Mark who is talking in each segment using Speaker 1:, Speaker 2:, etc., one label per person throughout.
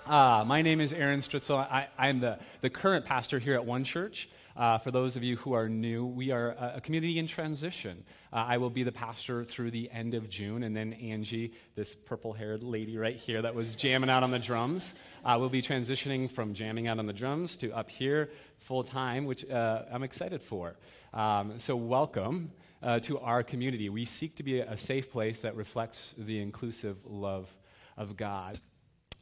Speaker 1: My name is Aaron Stritzel. I'm the current pastor here at One Church. For those of you who are new, we are a community in transition. I will be the pastor through the end of June, and then Angie, this purple-haired lady right here that was jamming out on the drums, will be transitioning from jamming out on the drums to up here full-time, which I'm excited for. So welcome to our community. We seek to be a safe place that reflects the inclusive love of God.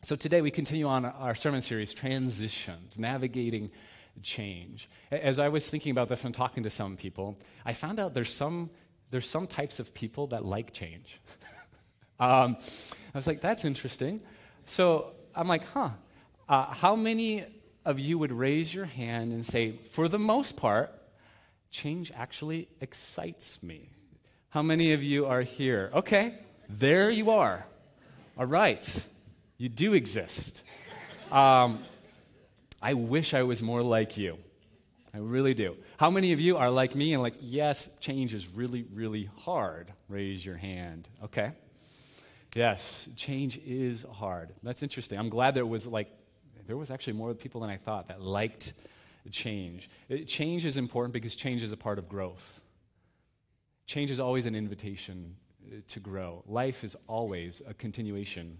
Speaker 1: So today we continue on our sermon series, Transitions, Navigating Change. As I was thinking about this and talking to some people, I found out there's some types of people that like change. I was like, that's interesting. So I'm like, how many of you would raise your hand and say, for the most part, change actually excites me? How many of you are here? Okay, there you are. All right. You do exist. I wish I was more like you. I really do. How many of you are like me and like, yes, change is really, really hard? Raise your hand. Okay. Yes, change is hard. That's interesting. I'm glad there was actually more people than I thought that liked change. Change is important because change is a part of growth. Change is always an invitation to grow. Life is always a continuation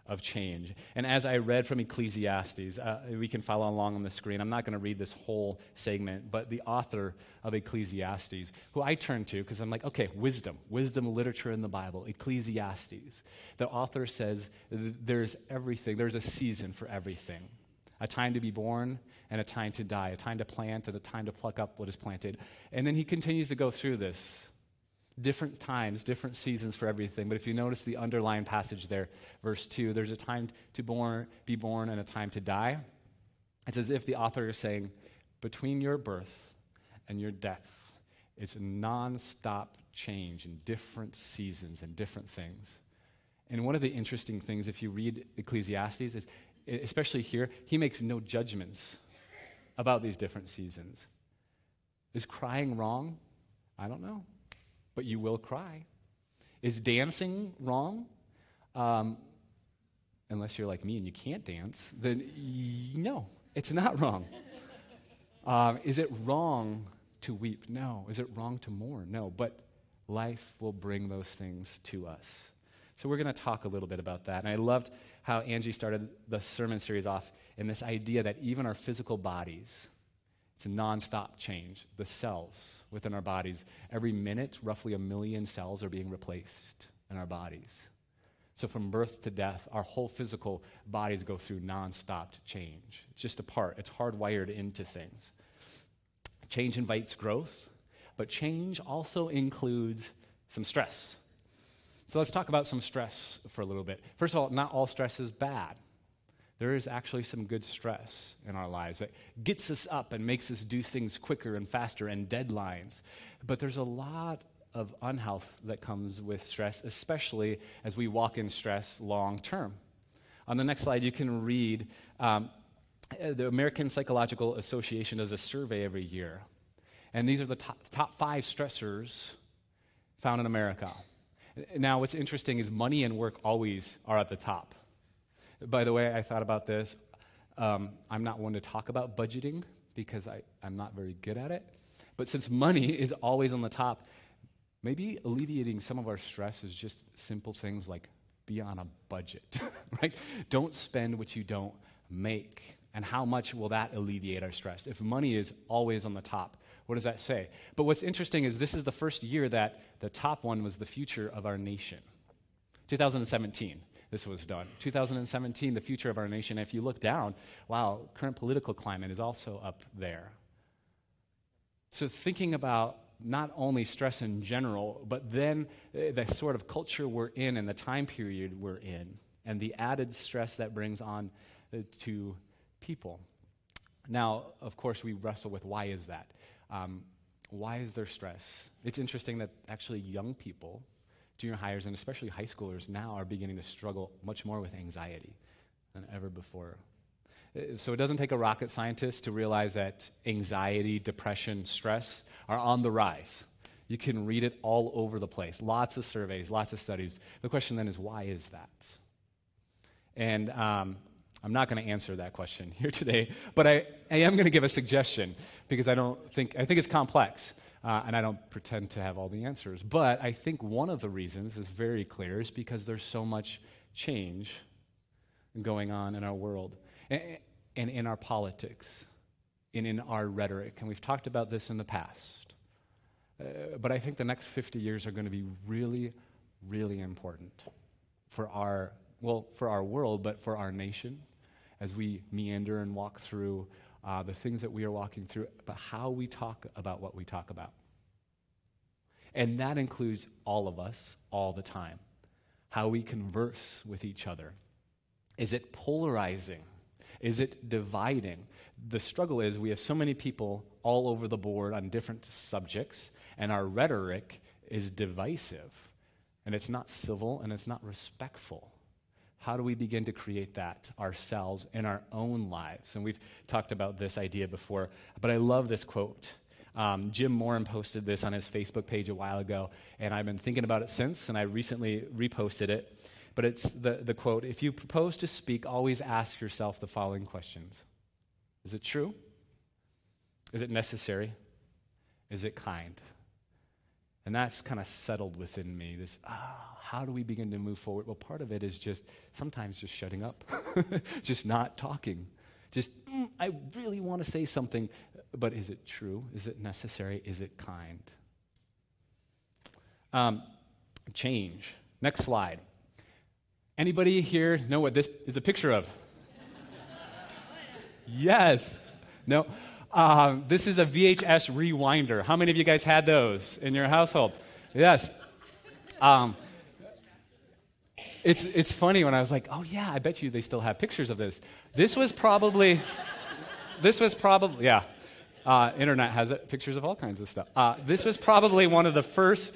Speaker 1: of change. And as I read from Ecclesiastes, we can follow along on the screen. I'm not going to read this whole segment, but the author of Ecclesiastes, who I turn to because I'm like, okay, wisdom literature in the Bible, Ecclesiastes. The author says there's everything, there's a season for everything. A time to be born and a time to die, a time to plant and a time to pluck up what is planted. And then he continues to go through this. Different times, different seasons for everything. But if you notice the underlying passage there, verse 2, there's a time to be born and a time to die. It's as if the author is saying, between your birth and your death, it's a nonstop change in different seasons and different things. And one of the interesting things, if you read Ecclesiastes, is, especially here, he makes no judgments about these different seasons. Is crying wrong? I don't know. But you will cry. Is dancing wrong? Unless you're like me and you can't dance, then no, it's not wrong. Is it wrong to weep? No. Is it wrong to mourn? No. But life will bring those things to us. So we're going to talk a little bit about that. And I loved how Angie started the sermon series off in this idea that even our physical bodies, it's a nonstop change. The cells within our bodies, every minute, roughly 1 million cells are being replaced in our bodies. So from birth to death, our whole physical bodies go through nonstop change. It's just a part. It's hardwired into things. Change invites growth, but change also includes some stress. So let's talk about some stress for a little bit. First of all, not all stress is bad. There is actually some good stress in our lives that gets us up and makes us do things quicker and faster and deadlines. But there's a lot of unhealth that comes with stress, especially as we walk in stress long term. On the next slide, you can read the American Psychological Association does a survey every year. And these are the top 5 stressors found in America. Now, what's interesting is money and work always are at the top. By the way, I thought about this. I'm not one to talk about budgeting because I'm not very good at it. But since money is always on the top, maybe alleviating some of our stress is just simple things like be on a budget, right? Don't spend what you don't make. And how much will that alleviate our stress? If money is always on the top, what does that say? But what's interesting is this is the first year that the top one was the future of our nation. 2017. This was done. 2017, the future of our nation. If you look down, wow, current political climate is also up there. So thinking about not only stress in general, but then the sort of culture we're in and the time period we're in, and the added stress that brings on to people. Now, of course, we wrestle with why is that? Why is there stress? It's interesting that actually young people, junior hires, and especially high schoolers now are beginning to struggle much more with anxiety than ever before. So it doesn't take a rocket scientist to realize that anxiety, depression, stress are on the rise. You can read it all over the place. Lots of surveys, lots of studies. The question then is, why is that? And I'm not going to answer that question here today, but I am going to give a suggestion because I think it's complex, and I don't pretend to have all the answers. But I think one of the reasons is very clear is because there's so much change going on in our world and in our politics and in our rhetoric. And we've talked about this in the past. But I think the next 50 years are going to be really, really important for our world, but for our nation as we meander and walk through the things that we are walking through, but how we talk about what we talk about. And that includes all of us all the time. How we converse with each other. Is it polarizing? Is it dividing? The struggle is we have so many people all over the board on different subjects, and our rhetoric is divisive. And it's not civil and it's not respectful. How do we begin to create that ourselves in our own lives? And we've talked about this idea before, but I love this quote. Jim Moran posted this on his Facebook page a while ago, and I've been thinking about it since, and I recently reposted it. But it's the quote, if you propose to speak, always ask yourself the following questions. Is it true? Is it necessary? Is it kind? And that's kind of settled within me, this, how do we begin to move forward? Well, part of it is sometimes just shutting up, just not talking. I really want to say something, but is it true? Is it necessary? Is it kind? Change. Next slide. Anybody here know what this is a picture of? Yes. No? This is a VHS rewinder. How many of you guys had those in your household? Yes. It's funny when I was like, oh yeah, I bet you they still have pictures of this. This was probably, yeah. Internet has it, pictures of all kinds of stuff. This was probably one of the first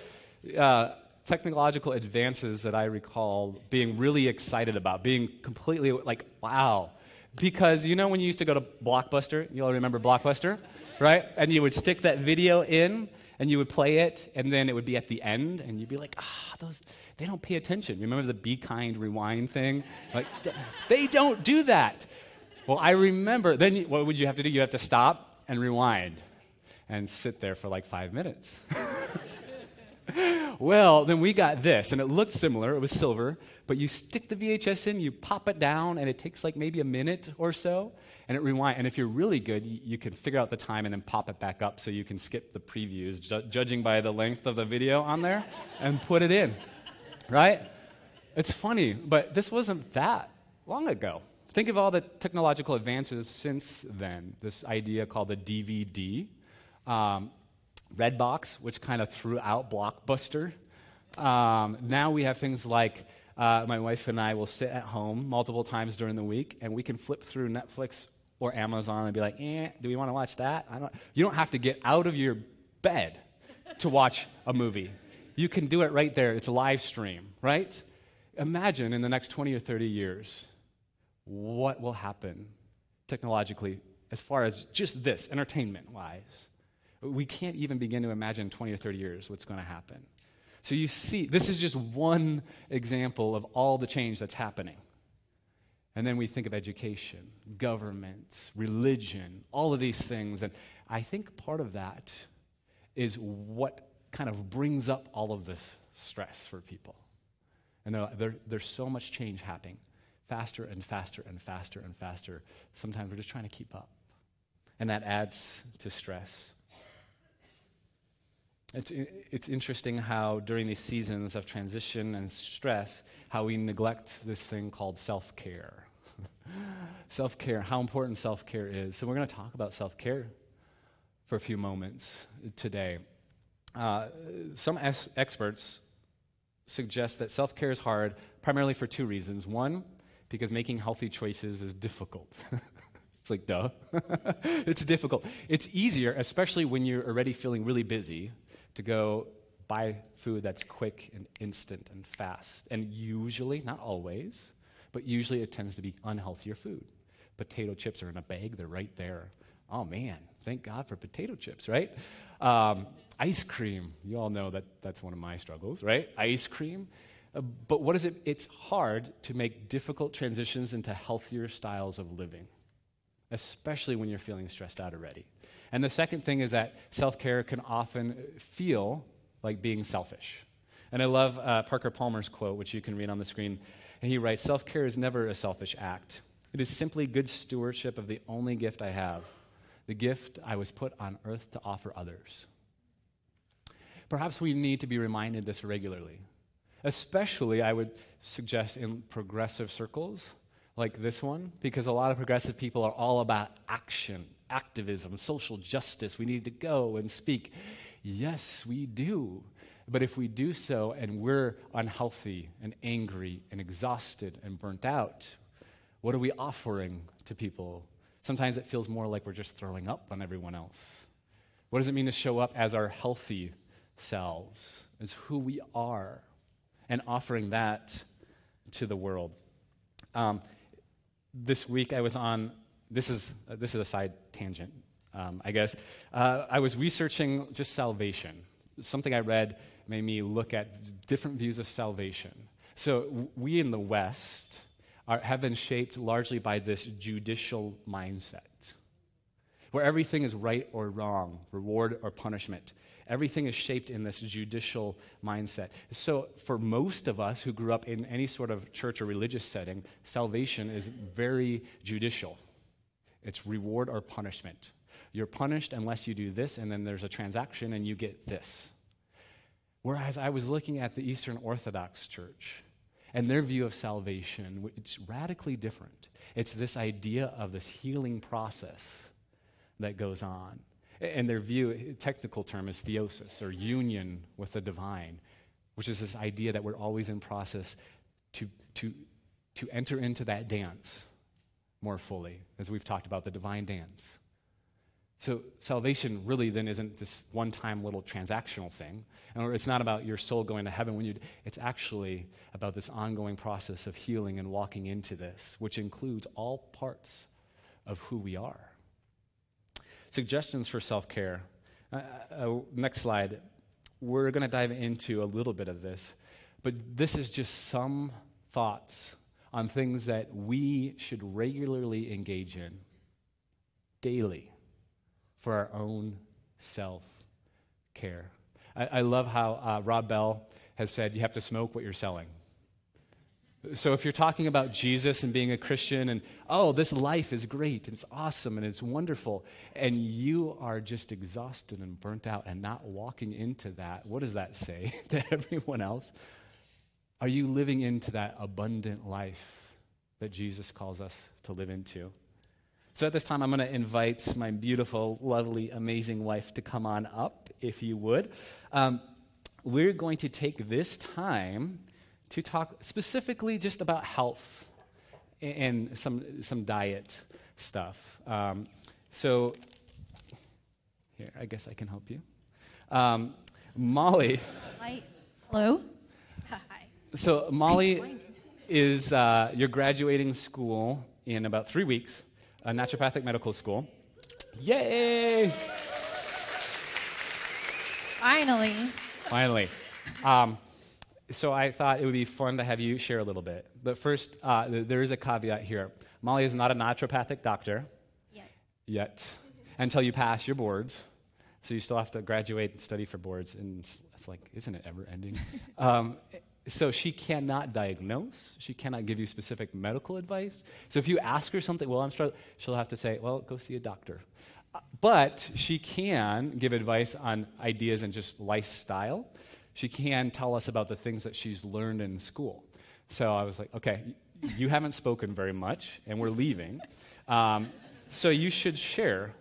Speaker 1: technological advances that I recall being really excited about, being completely like, wow. Because you know when you used to go to Blockbuster, you all remember Blockbuster, right? And you would stick that video in, and you would play it, and then it would be at the end, and you'd be like, they don't pay attention. Remember the Be Kind Rewind thing? Like, they don't do that. Well, I remember, then what would you have to do? You have to stop and rewind and sit there for like 5 minutes. Well, then we got this, and it looked similar. It was silver, but you stick the VHS in, you pop it down, and it takes like maybe a minute or so, and it rewinds. And if you're really good, you can figure out the time and then pop it back up so you can skip the previews, judging by the length of the video on there, and put it in, right? It's funny, but this wasn't that long ago. Think of all the technological advances since then. This idea called the DVD. Redbox, which kind of threw out Blockbuster. Now we have things like my wife and I will sit at home multiple times during the week, and we can flip through Netflix or Amazon and be like, do we want to watch that? You don't have to get out of your bed to watch a movie. You can do it right there. It's a live stream, right? Imagine in the next 20 or 30 years what will happen technologically as far as just this, entertainment-wise. We can't even begin to imagine 20 or 30 years what's going to happen. So you see, this is just one example of all the change that's happening. And then we think of education, government, religion, all of these things. And I think part of that is what kind of brings up all of this stress for people. And there's so much change happening, faster and faster and faster and faster. Sometimes we're just trying to keep up. And that adds to stress. It's interesting how during these seasons of transition and stress, how we neglect this thing called self-care. Self-care, how important self-care is. So we're going to talk about self-care for a few moments today. Some experts suggest that self-care is hard primarily for two reasons. One, because making healthy choices is difficult. It's like, duh. It's difficult. It's easier, especially when you're already feeling really busy, to go buy food that's quick and instant and fast. And usually, not always, but usually it tends to be unhealthier food. Potato chips are in a bag. They're right there. Oh, man, thank God for potato chips, right? Ice cream. You all know that's one of my struggles, right? Ice cream. But what is it? It's hard to make difficult transitions into healthier styles of living, especially when you're feeling stressed out already. And the second thing is that self-care can often feel like being selfish. And I love Parker Palmer's quote, which you can read on the screen. And he writes, "Self-care is never a selfish act. It is simply good stewardship of the only gift I have, the gift I was put on earth to offer others." Perhaps we need to be reminded this regularly, especially, I would suggest, in progressive circles like this one, because a lot of progressive people are all about action, activism, social justice. We need to go and speak. Yes, we do. But if we do so and we're unhealthy and angry and exhausted and burnt out, what are we offering to people? Sometimes it feels more like we're just throwing up on everyone else. What does it mean to show up as our healthy selves, as who we are, and offering that to the world? This week I was on, this is a side tangent, I guess. I was researching just salvation. Something I read made me look at different views of salvation. So we in the West have been shaped largely by this judicial mindset, where everything is right or wrong, reward or punishment. Everything is shaped in this judicial mindset. So for most of us who grew up in any sort of church or religious setting, salvation is very judicial. It's reward or punishment. You're punished unless you do this, and then there's a transaction and you get this. Whereas I was looking at the Eastern Orthodox Church, and their view of salvation, it's radically different. It's this idea of this healing process that goes on. And their view, technical term, is theosis, or union with the divine, which is this idea that we're always in process to enter into that dance more fully, as we've talked about, the divine dance. So salvation really then isn't this one-time little transactional thing. And it's not about your soul going to heaven it's actually about this ongoing process of healing and walking into this, which includes all parts of who we are. Suggestions for self-care. Next slide. We're going to dive into a little bit of this, but this is just some thoughts on things that we should regularly engage in daily for our own self-care. I love how Rob Bell has said you have to smoke what you're selling. So if you're talking about Jesus and being a Christian and, oh, this life is great, it's awesome, and it's wonderful, and you are just exhausted and burnt out and not walking into that, what does that say to everyone else? Are you living into that abundant life that Jesus calls us to live into? So at this time, I'm going to invite my beautiful, lovely, amazing wife to come on up, if you would. We're going to take this time to talk specifically just about health and some diet stuff. So here, I guess I can help you. Molly.
Speaker 2: Hi. Hello. Hi.
Speaker 1: So Molly is, you're graduating school in about 3 weeks, a naturopathic medical school. Yay! Finally. So I thought it would be fun to have you share a little bit. But first, there is a caveat here. Molly is not a naturopathic doctor. Yet. Until you pass your boards. So you still have to graduate and study for boards. And it's like, isn't it ever ending? So she cannot diagnose. She cannot give you specific medical advice. So if you ask her something, well, I'm struggling, she'll have to say, well, go see a doctor. But she can give advice on ideas and just lifestyle. She can tell us about the things that she's learned in school. So I was like, okay, you haven't spoken very much, and we're leaving. So you should share.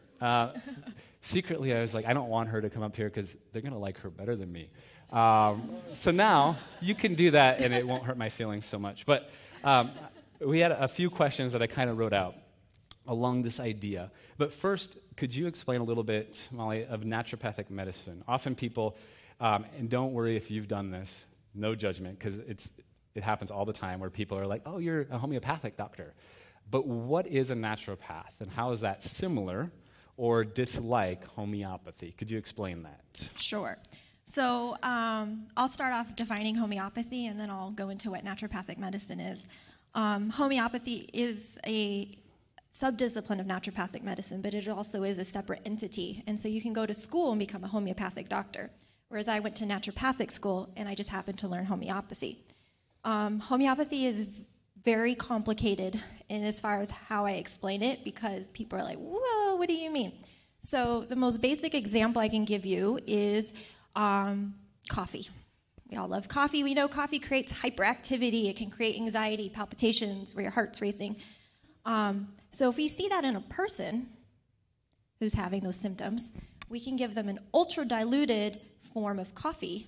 Speaker 1: Secretly, I was like, I don't want her to come up here because they're going to like her better than me. So now you can do that, and it won't hurt my feelings so much. But we had a few questions that I kind of wrote out along this idea. But first, could you explain a little bit, Molly, of naturopathic medicine? Often people, and don't worry if you've done this, no judgment, because it happens all the time where people are like, oh, you're a homeopathic doctor. But what is a naturopath, and how is that similar or dislike homeopathy? Could you explain that?
Speaker 2: Sure. So I'll I'll start off defining homeopathy, and then I'll go into what naturopathic medicine is. Homeopathy is a subdiscipline of naturopathic medicine, but it also is a separate entity. And so you can go to school and become a homeopathic doctor, whereas I went to naturopathic school, and I just happened to learn homeopathy. Homeopathy is very complicated in as far as how I explain it, because people are like, whoa, what do you mean? So the most basic example I can give you is coffee. We all love coffee. We know coffee creates hyperactivity. It can create anxiety, palpitations, where your heart's racing. So if we see that in a person who's having those symptoms, we can give them an ultra-diluted form of coffee.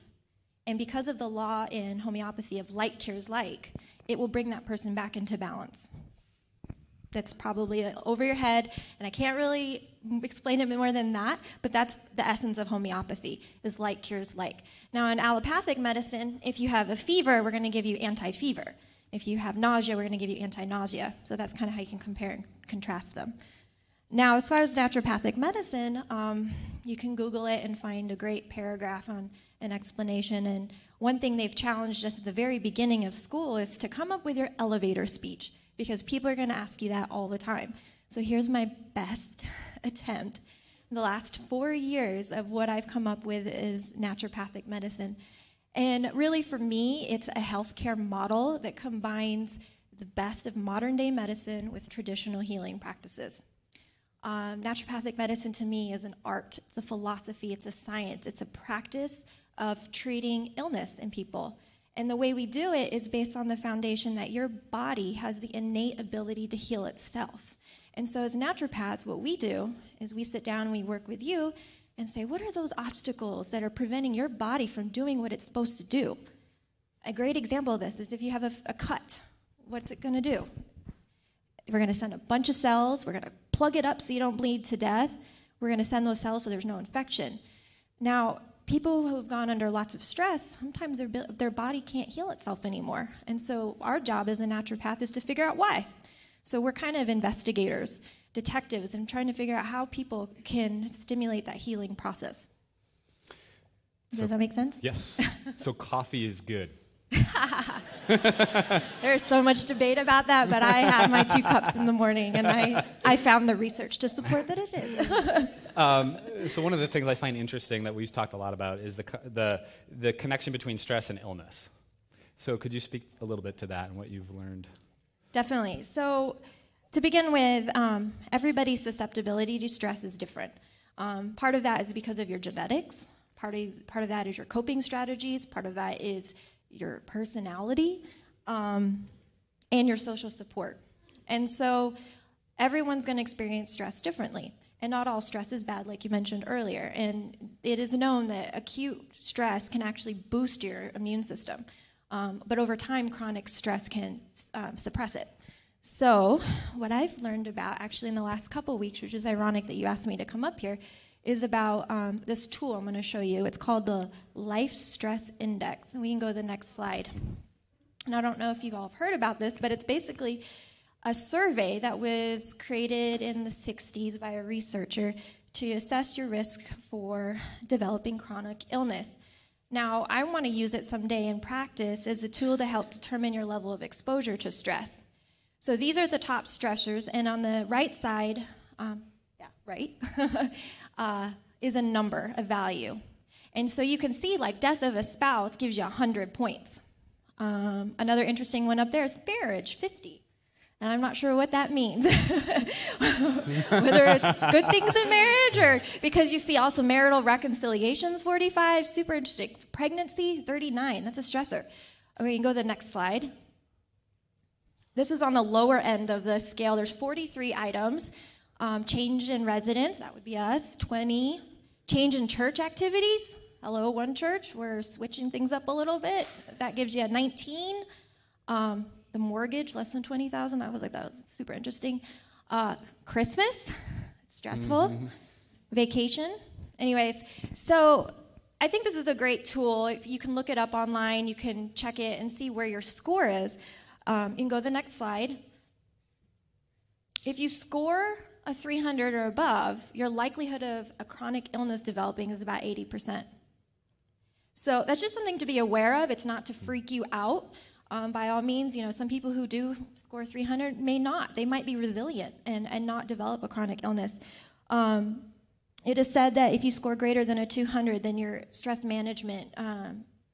Speaker 2: And because of the law in homeopathy of like cures like, it will bring that person back into balance. That's probably over your head, and I can't really explain it more than that, but that's the essence of homeopathy, is like cures like. Now, in allopathic medicine, if you have a fever, we're going to give you anti-fever. If you have nausea, we're going to give you anti-nausea. So that's kind of how you can compare and contrast them. Now, as far as naturopathic medicine, you can Google it and find a great paragraph on an explanation. And one thing they've challenged us at the very beginning of school is to come up with your elevator speech, because people are going to ask you that all the time. So here's my best attempt. In the last 4 years of what I've come up with is naturopathic medicine. And really, for me, it's a healthcare model that combines the best of modern-day medicine with traditional healing practices. Naturopathic medicine, to me, is an art. It's a philosophy. It's a science. It's a practice of treating illness in people. And the way we do it is based on the foundation that your body has the innate ability to heal itself. And so as naturopaths, what we do is we sit down and we work with you and say, what are those obstacles that are preventing your body from doing what it's supposed to do? A great example of this is if you have a cut, what's it going to do? We're going to send a bunch of cells. We're going to plug it up so you don't bleed to death. We're going to send those cells so there's no infection. Now, people who have gone under lots of stress, sometimes their body can't heal itself anymore. And so our job as a naturopath is to figure out why. So we're kind of investigators, detectives, and trying to figure out how people can stimulate that healing process. Does that make sense?
Speaker 1: Yes. So coffee is good.
Speaker 2: There's so much debate about that, but I have my 2 cups in the morning, and I found the research to support that it is.
Speaker 1: So one of the things I find interesting that we've talked a lot about is the connection between stress and illness. So could you speak a little bit to that and what you've learned? Definitely.
Speaker 2: So to begin with, everybody's susceptibility to stress is different. Part of that is because of your genetics. Part of that is your coping strategies. Part of that is your personality, and your social support. And so everyone's going to experience stress differently. And not all stress is bad, like you mentioned earlier. And it is known that acute stress can actually boost your immune system. But over time, chronic stress can suppress it. So what I've learned about actually in the last couple of weeks, which is ironic that you asked me to come up here, is about this tool I'm going to show you. It's called the Life Stress Index. And we can go to the next slide. And I don't know if you've all heard about this, but it's basically a survey that was created in the 60s by a researcher to assess your risk for developing chronic illness. Now, I want to use it someday in practice as a tool to help determine your level of exposure to stress. So these are the top stressors, and on the right side, is a number, a value. And so you can see, like, death of a spouse gives you 100 points. Another interesting one up there is marriage, 50. And I'm not sure what that means. Whether it's good things in marriage or because you see also marital reconciliations, 45, super interesting. Pregnancy, 39, that's a stressor. Okay, you can go to the next slide. This is on the lower end of the scale. There's 43 items. Change in residence, that would be us, 20. Change in church activities. Hello, one church. We're switching things up a little bit. That gives you a 19. The mortgage, less than $20,000. That was super interesting. Christmas, stressful. Mm-hmm. Vacation. Anyways, so I think this is a great tool. If you can look it up online, you can check it and see where your score is. You can go to the next slide. If you score a 300 or above, your likelihood of a chronic illness developing is about 80%. So that's just something to be aware of. It's not to freak you out. By all means, some people who do score 300 may not. They might be resilient and not develop a chronic illness. It is said that if you score greater than a 200, then your stress management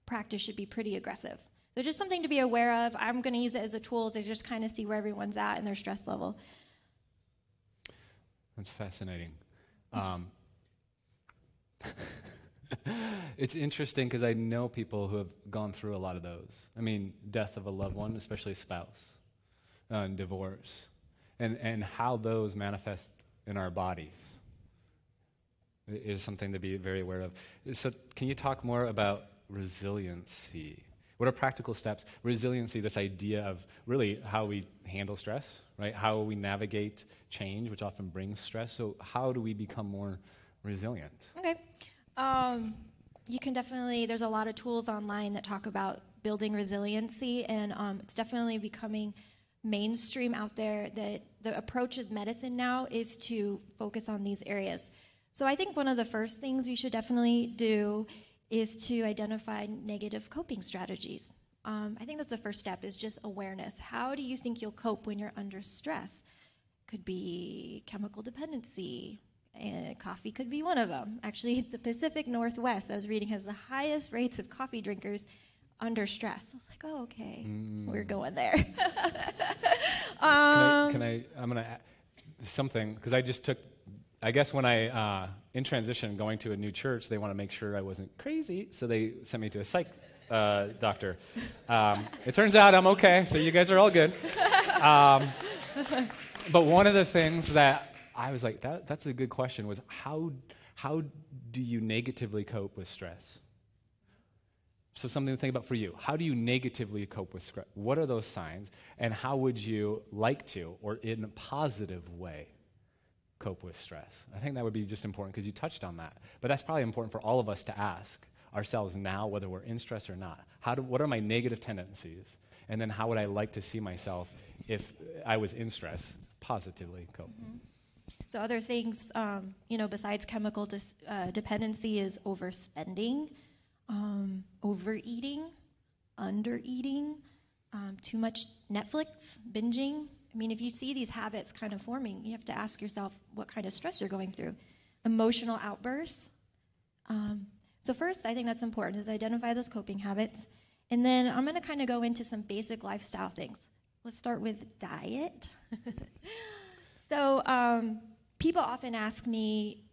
Speaker 2: practice should be pretty aggressive. So just something to be aware of. I'm going to use it as a tool to just kind of see where everyone's at in their stress level.
Speaker 1: That's fascinating. It's interesting because I know people who have gone through a lot of those. I mean, death of a loved one, especially a spouse, divorce, and how those manifest in our bodies is something to be very aware of. So can you talk more about resiliency? What are practical steps? Resiliency, this idea of really how we handle stress, right? How we navigate change, which often brings stress. So how do we become more resilient?
Speaker 2: Okay. You can definitely, there's a lot of tools online that talk about building resiliency, and it's definitely becoming mainstream out there that the approach of medicine now is to focus on these areas. So I think one of the first things we should definitely do is to identify negative coping strategies. I think that's the first step, is just awareness. How do you think you'll cope when you're under stress? Could be chemical dependency, and coffee could be one of them. Actually, the Pacific Northwest, I was reading, has the highest rates of coffee drinkers under stress. I was like, oh, okay, we're going there.
Speaker 1: I'm going to add something, because I just took, I guess when I, in transition, going to a new church, they want to make sure I wasn't crazy, so they sent me to a psych doctor. It turns out I'm okay, so you guys are all good. But one of the things that I was like, that's a good question, was how do you negatively cope with stress? So something to think about for you. How do you negatively cope with stress? What are those signs? And how would you like to, or in a positive way, cope with stress? I think that would be just important because you touched on that. But that's probably important for all of us to ask ourselves now, whether we're in stress or not. What are my negative tendencies? And then how would I like to see myself if I was in stress, positively cope?
Speaker 2: Mm-hmm. So other things, besides chemical dependency is overspending, overeating, undereating, too much Netflix, binging. I mean, if you see these habits kind of forming, you have to ask yourself what kind of stress you're going through. Emotional outbursts. So first, I think that's important, is identify those coping habits. And then I'm going to kind of go into some basic lifestyle things. Let's start with diet. So people often ask me,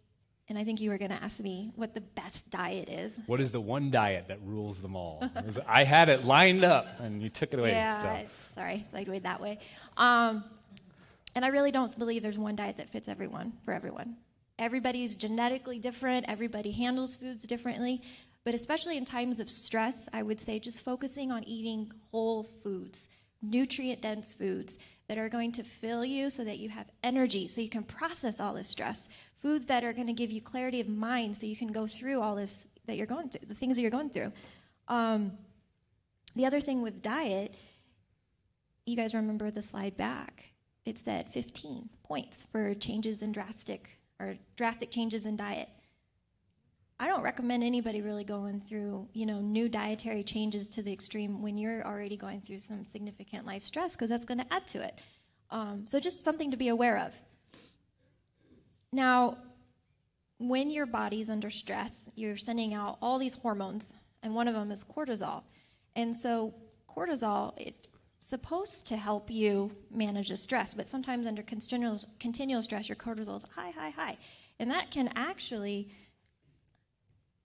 Speaker 2: and I think you were going to ask me, what the best diet is.
Speaker 1: What is the one diet that rules them all? I had it lined up, and you took it away.
Speaker 2: Yeah, sorry, segued that way. And I really don't believe there's one diet that fits everyone, for everyone. Everybody's genetically different. Everybody handles foods differently. But especially in times of stress, I would say just focusing on eating whole foods, nutrient-dense foods that are going to fill you so that you have energy, so you can process all this stress. Foods that are going to give you clarity of mind so you can go through all this that you're going through, the things that you're going through. The other thing with diet, you guys remember the slide back. It said 15 points for changes in drastic changes in diet. I don't recommend anybody really going through, new dietary changes to the extreme when you're already going through some significant life stress, because that's going to add to it. So just something to be aware of. Now, when your body's under stress, you're sending out all these hormones, and one of them is cortisol. And so cortisol, it's supposed to help you manage the stress, but sometimes under continual stress, your cortisol is high. And that can actually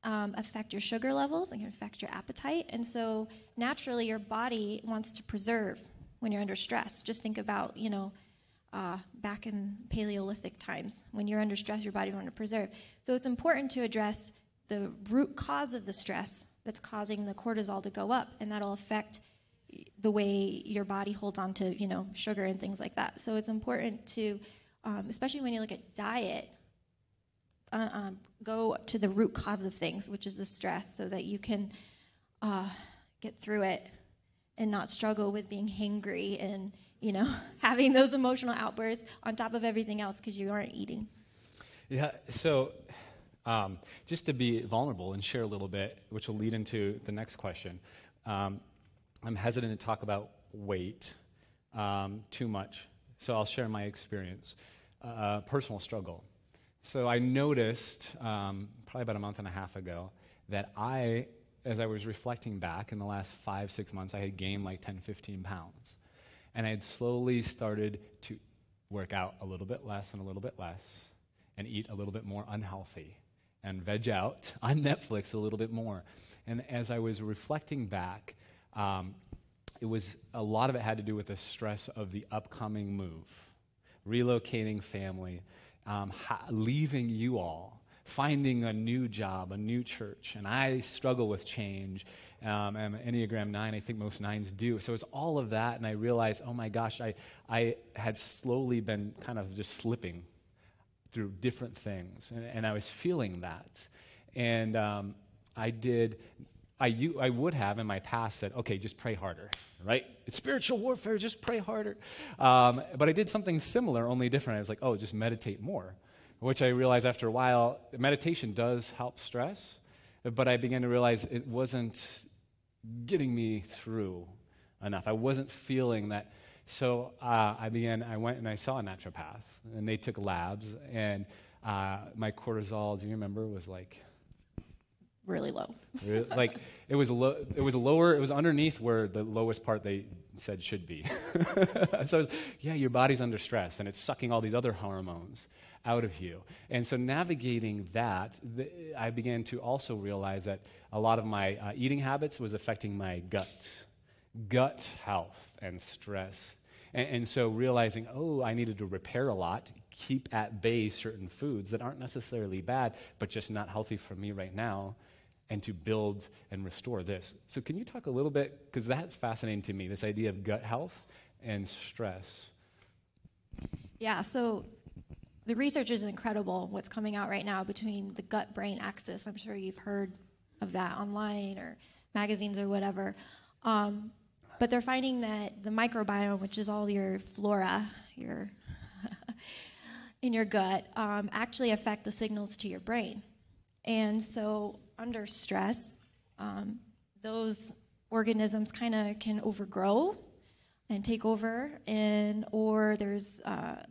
Speaker 2: affect your sugar levels and can affect your appetite. And so naturally, your body wants to preserve when you're under stress. Just think about, back in Paleolithic times, when you're under stress, your body wants to preserve. So it's important to address the root cause of the stress that's causing the cortisol to go up, and that'll affect the way your body holds on to, sugar and things like that. So it's important to, especially when you look at diet, go to the root cause of things, which is the stress, so that you can get through it and not struggle with being hangry and, having those emotional outbursts on top of everything else because you aren't eating.
Speaker 1: Yeah, so Just to be vulnerable and share a little bit, which will lead into the next question. I'm hesitant to talk about weight too much, so I'll share my experience, personal struggle. So I noticed probably about a month and a half ago that as I was reflecting back in the last 5-6 months, I had gained like 10, 15 pounds. And I had slowly started to work out a little bit less and a little bit less and eat a little bit more unhealthy and veg out on Netflix a little bit more. And as I was reflecting back, it was a lot of it had to do with the stress of the upcoming move, relocating family, leaving you all, finding a new job, a new church. And I struggle with change. I'm Enneagram 9, I think most 9s do. So it's all of that, and I realized, oh my gosh, I had slowly been kind of just slipping through different things, and I was feeling that. And I would have in my past said, okay, just pray harder, right? It's spiritual warfare, just pray harder. But I did something similar, only different. I was like, oh, just meditate more, which I realized after a while, meditation does help stress, but I began to realize it wasn't getting me through enough. I wasn't feeling that. So I went and I saw a naturopath, and they took labs, and my cortisol, do you remember, was like
Speaker 2: really low.
Speaker 1: Like it was lower, it was underneath where the lowest part they said should be. So yeah, your body's under stress, and it's sucking all these other hormones out of you. And so navigating that, I began to also realize that a lot of my eating habits was affecting my gut health and stress. And so realizing, I needed to repair a lot, keep at bay certain foods that aren't necessarily bad, but just not healthy for me right now, and to build and restore this. So can you talk a little bit, because that's fascinating to me, this idea of gut health and stress.
Speaker 2: Yeah, so the research is incredible, what's coming out right now between the gut-brain axis. I'm sure you've heard of that online or magazines or whatever. But they're finding that the microbiome, which is all your flora, in your gut, actually affect the signals to your brain. And so under stress, those organisms kind of can overgrow and take over, or there's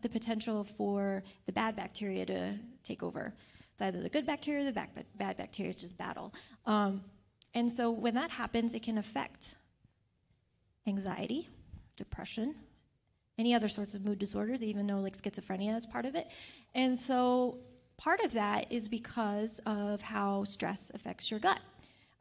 Speaker 2: the potential for the bad bacteria to take over. It's either the good bacteria or the bad bacteria. It's just battle. And so when that happens, it can affect anxiety, depression, any other sorts of mood disorders, even though like schizophrenia is part of it. And so part of that is because of how stress affects your gut.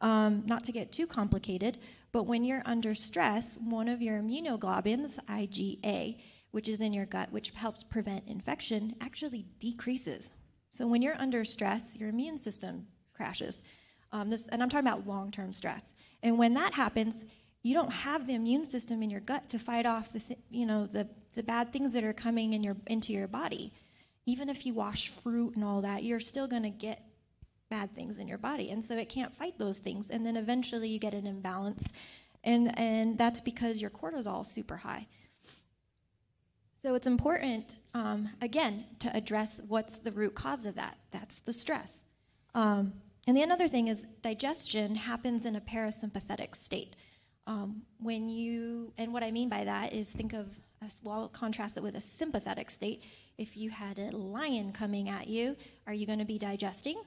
Speaker 2: Not to get too complicated, but when you're under stress, one of your immunoglobulins, IgA, which is in your gut, which helps prevent infection, actually decreases. So when you're under stress, your immune system crashes. And I'm talking about long-term stress. And when that happens, you don't have the immune system in your gut to fight off the bad things that are coming into your body. Even if you wash fruit and all that, you're still going to get bad things in your body, and so it can't fight those things. And then eventually you get an imbalance, and that's because your cortisol is super high. So it's important, again, to address what's the root cause of that. That's the stress. And the another thing is digestion happens in a parasympathetic state. And what I mean by that is I'll contrast it with a sympathetic state. If you had a lion coming at you, are you going to be digesting?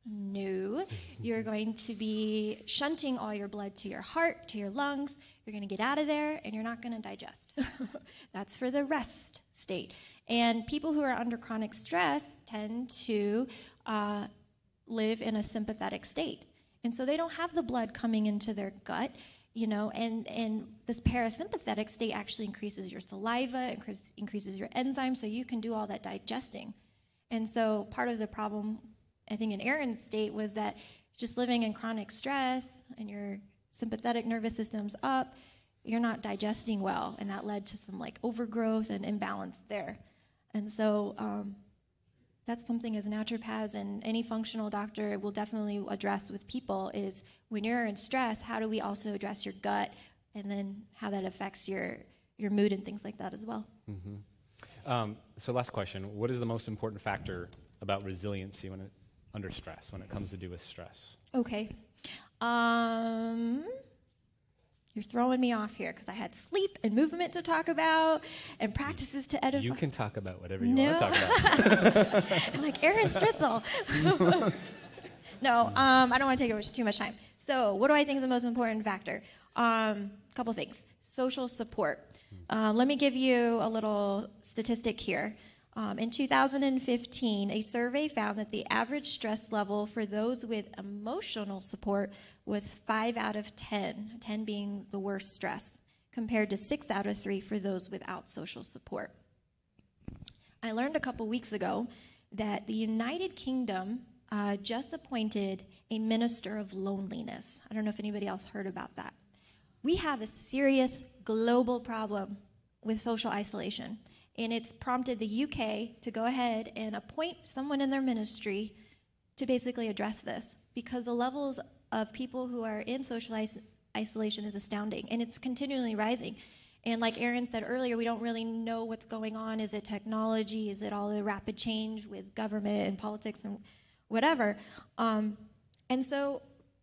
Speaker 2: No. You're going to be shunting all your blood to your heart, to your lungs. You're going to get out of there, and you're not going to digest. That's for the rest state. And people who are under chronic stress tend to live in a sympathetic state. And so they don't have the blood coming into their gut. And this parasympathetic state actually increases your saliva, increases your enzymes, so you can do all that digesting. And so part of the problem, I think, in Aaron's state was that just living in chronic stress and your sympathetic nervous system's up, you're not digesting well, and that led to some overgrowth and imbalance there. And so that's something as naturopaths and any functional doctor will definitely address with people is when you're in stress, how do we also address your gut, and then how that affects your mood and things like that as well.
Speaker 1: Mm-hmm. So last question, what is the most important factor about resiliency under stress when it comes to do with stress?
Speaker 2: Okay. You're throwing me off here because I had sleep and movement to talk about and practices to edify.
Speaker 1: You can talk about whatever you want to talk about.
Speaker 2: I'm like, Aaron Stritzel. No, I don't want to take too much time. So what do I think is the most important factor? Couple things. Social support. Let me give you a little statistic here. In 2015, a survey found that the average stress level for those with emotional support was 5 out of 10, 10 being the worst stress, compared to 6 out of 3 for those without social support. I learned a couple weeks ago that the United Kingdom just appointed a minister of loneliness. I don't know if anybody else heard about that. We have a serious global problem with social isolation. And it's prompted the UK to go ahead and appoint someone in their ministry to basically address this, because the levels of people who are in social isolation is astounding, and it's continually rising. And like Aaron said earlier, we don't really know what's going on. Is it technology? Is it all the rapid change with government and politics and whatever? And so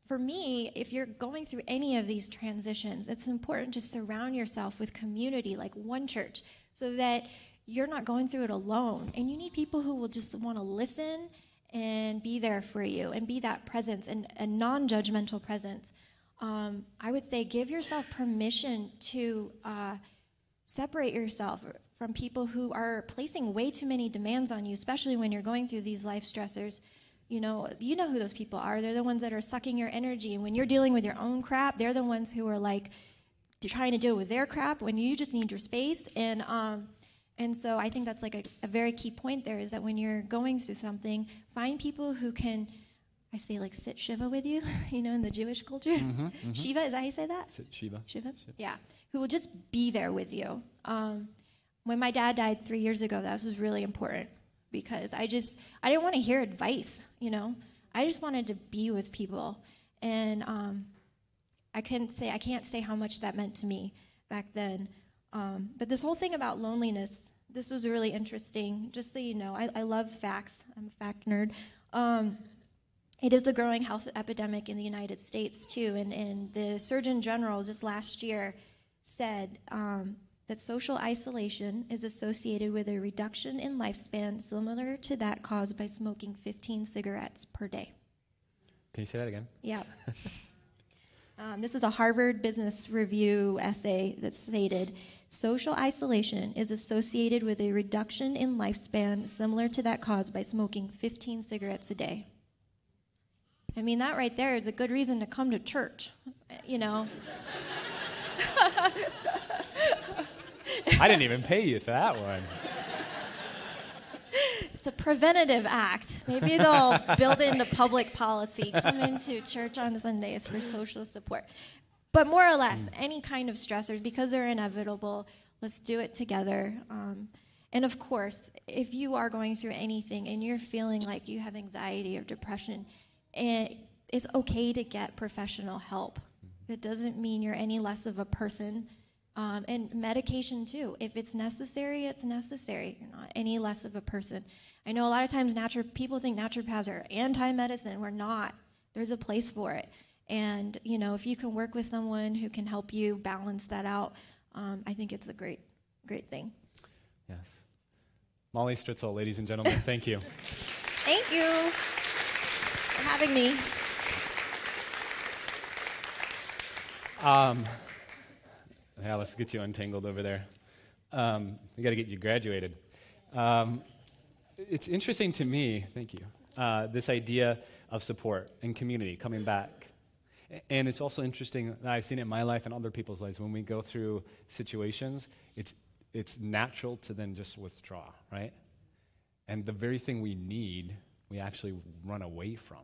Speaker 2: for me, if you're going through any of these transitions, it's important to surround yourself with community like One Church, so that you're not going through it alone. And you need people who will just want to listen and be there for you and be that presence and a non-judgmental presence. I would say give yourself permission to separate yourself from people who are placing way too many demands on you, especially when you're going through these life stressors. You know who those people are. They're the ones that are sucking your energy. And when you're dealing with your own crap, they're the ones who are like trying to deal with their crap when you just need your space. And so I think that's like a very key point there, is that when you're going through something, find people who can, I say like sit Shiva with you, in the Jewish culture. Shiva, is that how you say that?
Speaker 1: Sit Shiva.
Speaker 2: Shiva? Yeah. Who will just be there with you. When my dad died 3 years ago, that was really important, because I didn't want to hear advice, I just wanted to be with people. And I can't say how much that meant to me back then. But this whole thing about loneliness, this was really interesting. Just so you know, I love facts. I'm a fact nerd. It is a growing health epidemic in the United States, too. And the Surgeon General just last year said that social isolation is associated with a reduction in lifespan similar to that caused by smoking 15 cigarettes per day.
Speaker 1: Can you say that again?
Speaker 2: Yeah. This is a Harvard Business Review essay that stated, social isolation is associated with a reduction in lifespan similar to that caused by smoking 15 cigarettes a day. I mean, that right there is a good reason to come to church,
Speaker 1: I didn't even pay you for that one.
Speaker 2: It's a preventative act. Maybe they'll build into public policy, come into church on Sundays for social support. But more or less, any kind of stressors, because they're inevitable, let's do it together. And of course, if you are going through anything and you're feeling like you have anxiety or depression, it's okay to get professional help. It doesn't mean you're any less of a person. And medication too. If it's necessary, it's necessary. You're not any less of a person. I know a lot of times people think naturopaths are anti-medicine. We're not. There's a place for it. And, if you can work with someone who can help you balance that out, I think it's a great, great thing.
Speaker 1: Yes. Molly Stritzel, ladies and gentlemen, thank you.
Speaker 2: Thank you for having me.
Speaker 1: Yeah, let's get you untangled over there. We got to get you graduated. It's interesting to me, thank you, this idea of support and community coming back. And it's also interesting that I've seen it in my life and other people's lives. When we go through situations, it's natural to then just withdraw, right? And the very thing we need, we actually run away from.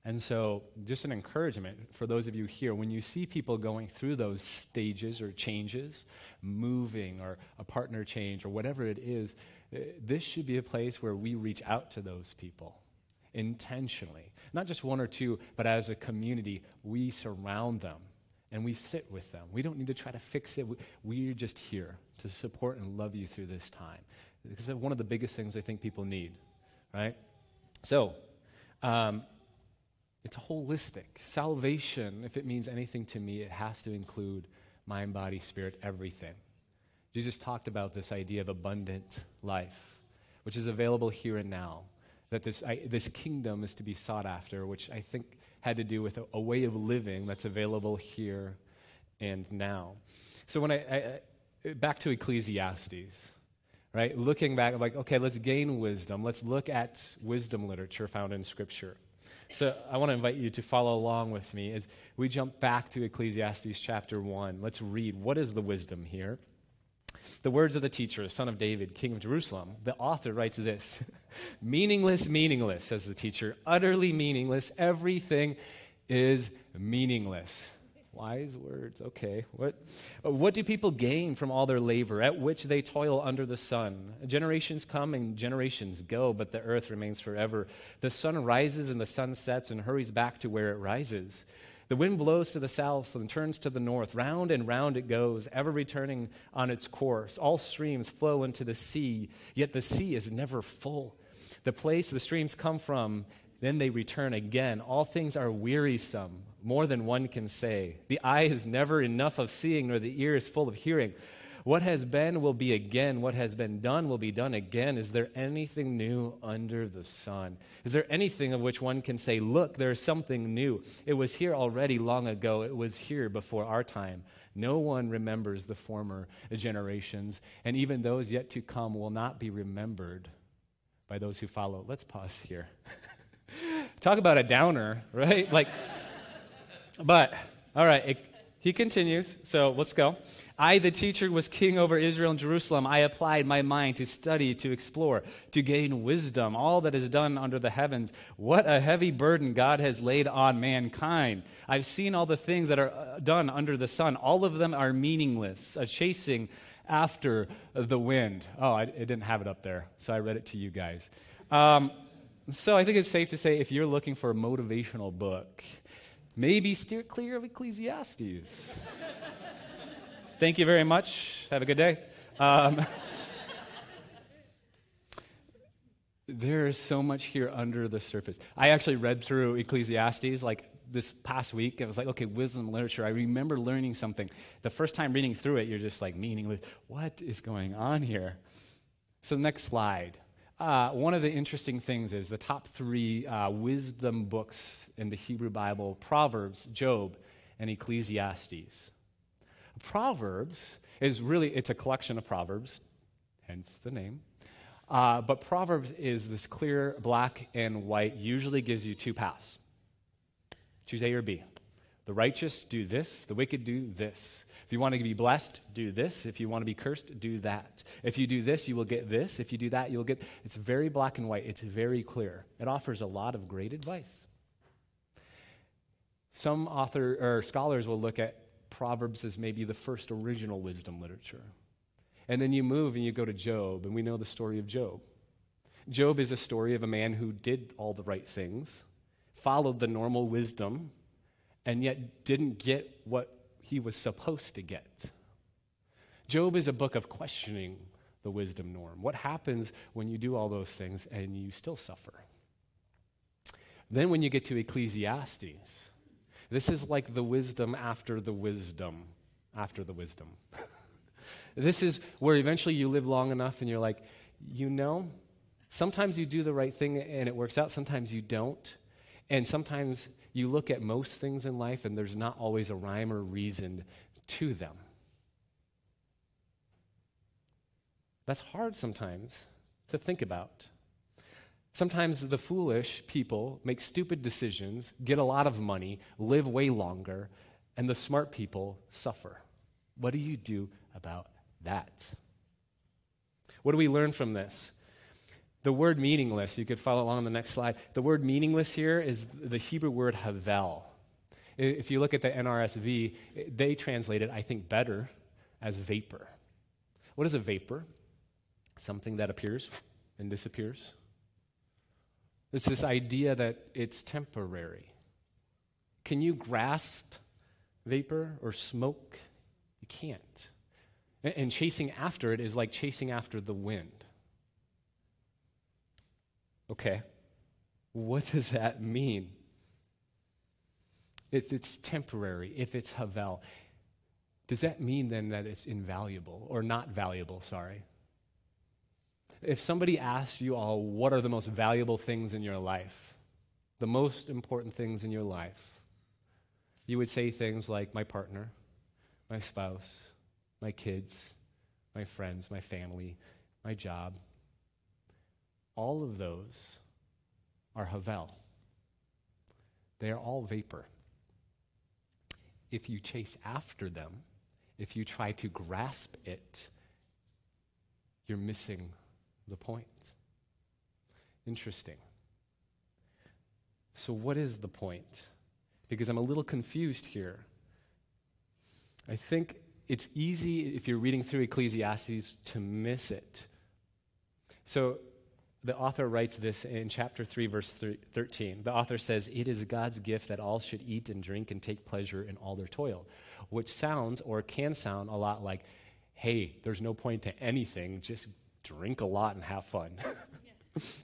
Speaker 1: And so just an encouragement for those of you here, when you see people going through those stages or changes, moving or a partner change or whatever it is, this should be a place where we reach out to those people intentionally. Not just one or two, but as a community, we surround them and we sit with them. We don't need to try to fix it. We're just here to support and love you through this time. Because it's one of the biggest things I think people need, right? So, It's holistic. Salvation, if it means anything to me, it has to include mind, body, spirit, everything. Jesus talked about this idea of abundant life, which is available here and now, that this kingdom is to be sought after, which I think had to do with a way of living that's available here and now. So when I back to Ecclesiastes, right? Looking back, I'm like, okay, let's gain wisdom. Let's look at wisdom literature found in Scripture. So I want to invite you to follow along with me as we jump back to Ecclesiastes chapter 1. Let's read. What is the wisdom here? The words of the teacher, son of David, king of Jerusalem. The author writes this: meaningless, meaningless, says the teacher, utterly meaningless. Everything is meaningless. Wise words, okay. What do people gain from all their labor, at which they toil under the sun? Generations come and generations go, but the earth remains forever. The sun rises and the sun sets and hurries back to where it rises. The wind blows to the south and turns to the north. Round and round it goes, ever returning on its course. All streams flow into the sea, yet the sea is never full. The place the streams come from, then they return again. All things are wearisome, more than one can say. The eye is never enough of seeing, nor the ear is full of hearing. What has been will be again. What has been done will be done again. Is there anything new under the sun? Is there anything of which one can say, look, there is something new? It was here already long ago. It was here before our time. No one remembers the former generations, and even those yet to come will not be remembered by those who follow. Let's pause here. Talk about a downer, right? But, all right, he continues, so let's go. I, the teacher, was king over Israel and Jerusalem. I applied my mind to study, to explore, to gain wisdom, all that is done under the heavens. What a heavy burden God has laid on mankind. I've seen all the things that are done under the sun. All of them are meaningless, a chasing after the wind. Oh, I didn't have it up there, so I read it to you guys. So I think it's safe to say if you're looking for a motivational book, maybe steer clear of Ecclesiastes. Thank you very much. Have a good day. There is so much here under the surface. I actually read through Ecclesiastes like this past week. I was like, okay, wisdom literature. I remember learning something. The first time reading through it, you're just like meaningless. What is going on here? So next slide. One of the interesting things is the top 3 wisdom books in the Hebrew Bible: Proverbs, Job, and Ecclesiastes. Proverbs is really, it's a collection of Proverbs, hence the name. But Proverbs is this clear black and white, usually gives you 2 paths. Choose A or B. The righteous do this, the wicked do this. If you want to be blessed, do this. If you want to be cursed, do that. If you do this, you will get this. If you do that, you'll get... It's very black and white. It's very clear. It offers a lot of great advice. Some scholars will look at Proverbs as maybe the first original wisdom literature. And then you move and you go to Job, and we know the story of Job. Job is a story of a man who did all the right things, followed the normal wisdom, and yet didn't get what he was supposed to get. Job is a book of questioning the wisdom norm. What happens when you do all those things and you still suffer? Then when you get to Ecclesiastes, this is like the wisdom after the wisdom after the wisdom. This is where eventually you live long enough and you're like, sometimes you do the right thing and it works out, sometimes you don't. And sometimes you look at most things in life and there's not always a rhyme or reason to them. That's hard sometimes to think about. Sometimes the foolish people make stupid decisions, get a lot of money, live way longer, and the smart people suffer. What do you do about that? What do we learn from this? The word meaningless, you could follow along on the next slide. The word meaningless here is the Hebrew word havel. If you look at the NRSV, they translate it, I think, better as vapor. What is a vapor? Something that appears and disappears. It's this idea that it's temporary. Can you grasp vapor or smoke? You can't. And chasing after it is like chasing after the wind. Okay. What does that mean? If it's temporary, if it's havel, does that mean then that it's invaluable or not valuable, sorry? If somebody asks you all, what are the most valuable things in your life, the most important things in your life, you would say things like my partner, my spouse, my kids, my friends, my family, my job. All of those are havel. They are all vapor. If you chase after them, if you try to grasp it, you're missing the point. Interesting. So what is the point? Because I'm a little confused here. I think it's easy, if you're reading through Ecclesiastes, to miss it. So the author writes this in chapter 3, verse 13. The author says, "It is God's gift that all should eat and drink and take pleasure in all their toil," which sounds or can sound a lot like, hey, there's no point to anything, just drink a lot and have fun.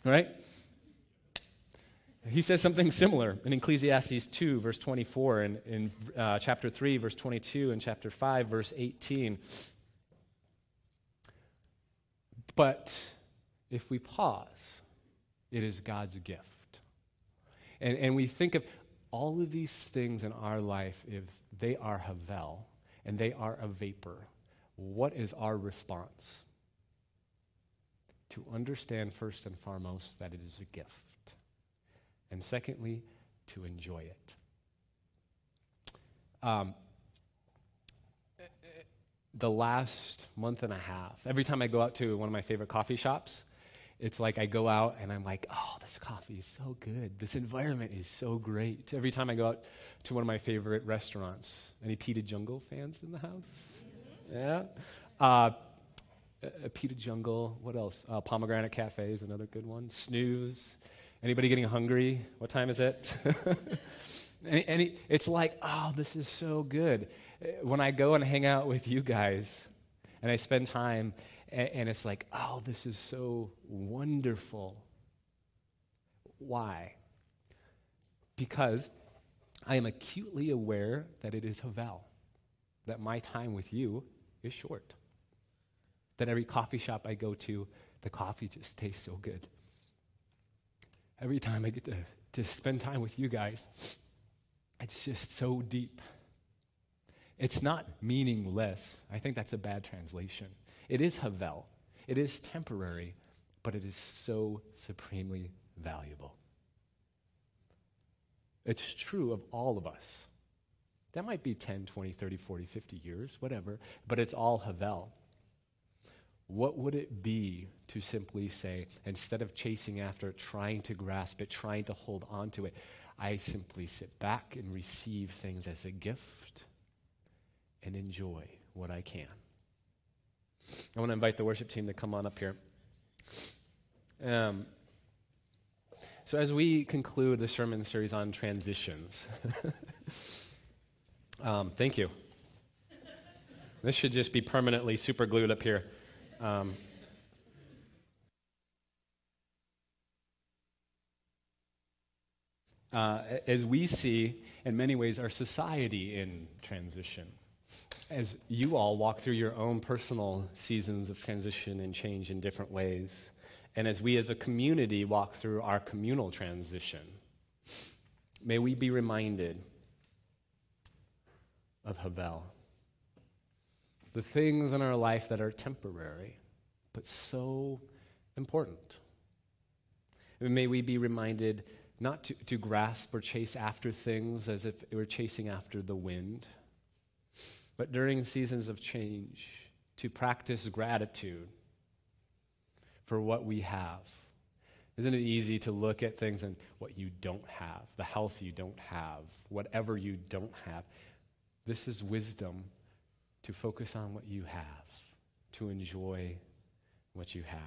Speaker 1: Right? He says something similar in Ecclesiastes 2, verse 24, and in chapter 3, verse 22, and chapter 5, verse 18. But if we pause, it is God's gift. And we think of all of these things in our life, if they are havel and they are a vapor, what is our response? To understand first and foremost that it is a gift. And secondly, to enjoy it. The last month and a half, every time I go out to one of my favorite coffee shops, it's like I go out and I'm like, oh, this coffee is so good. This environment is so great. Every time I go out to one of my favorite restaurants. Any Pita Jungle fans in the house? Yeah? Pita Jungle, what else? Pomegranate Cafe is another good one. Snooze. Anybody getting hungry? What time is it? It's like, oh, this is so good. When I go and hang out with you guys and I spend time, and it's like, oh, this is so wonderful. Why? Because I am acutely aware that it is havel, that my time with you is short, that every coffee shop I go to, the coffee just tastes so good. Every time I get to spend time with you guys, it's just so deep. It's not meaningless. I think that's a bad translation. It is havel. It is temporary, but it is so supremely valuable. It's true of all of us. That might be 10, 20, 30, 40, 50 years, whatever, but it's all havel. What would it be to simply say, instead of chasing after it, trying to grasp it, trying to hold on to it, I simply sit back and receive things as a gift and enjoy what I can. I want to invite the worship team to come on up here. So as we conclude the sermon series on transitions, thank you. This should just be permanently super glued up here. As we see, in many ways, our society in transition, as you all walk through your own personal seasons of transition and change in different ways, and as we as a community walk through our communal transition, may we be reminded of havel. The things in our life that are temporary, but so important. And may we be reminded not to grasp or chase after things as if we were chasing after the wind, but during seasons of change, to practice gratitude for what we have. Isn't it easy to look at things and what you don't have, the health you don't have, whatever you don't have? This is wisdom. To focus on what you have, to enjoy what you have.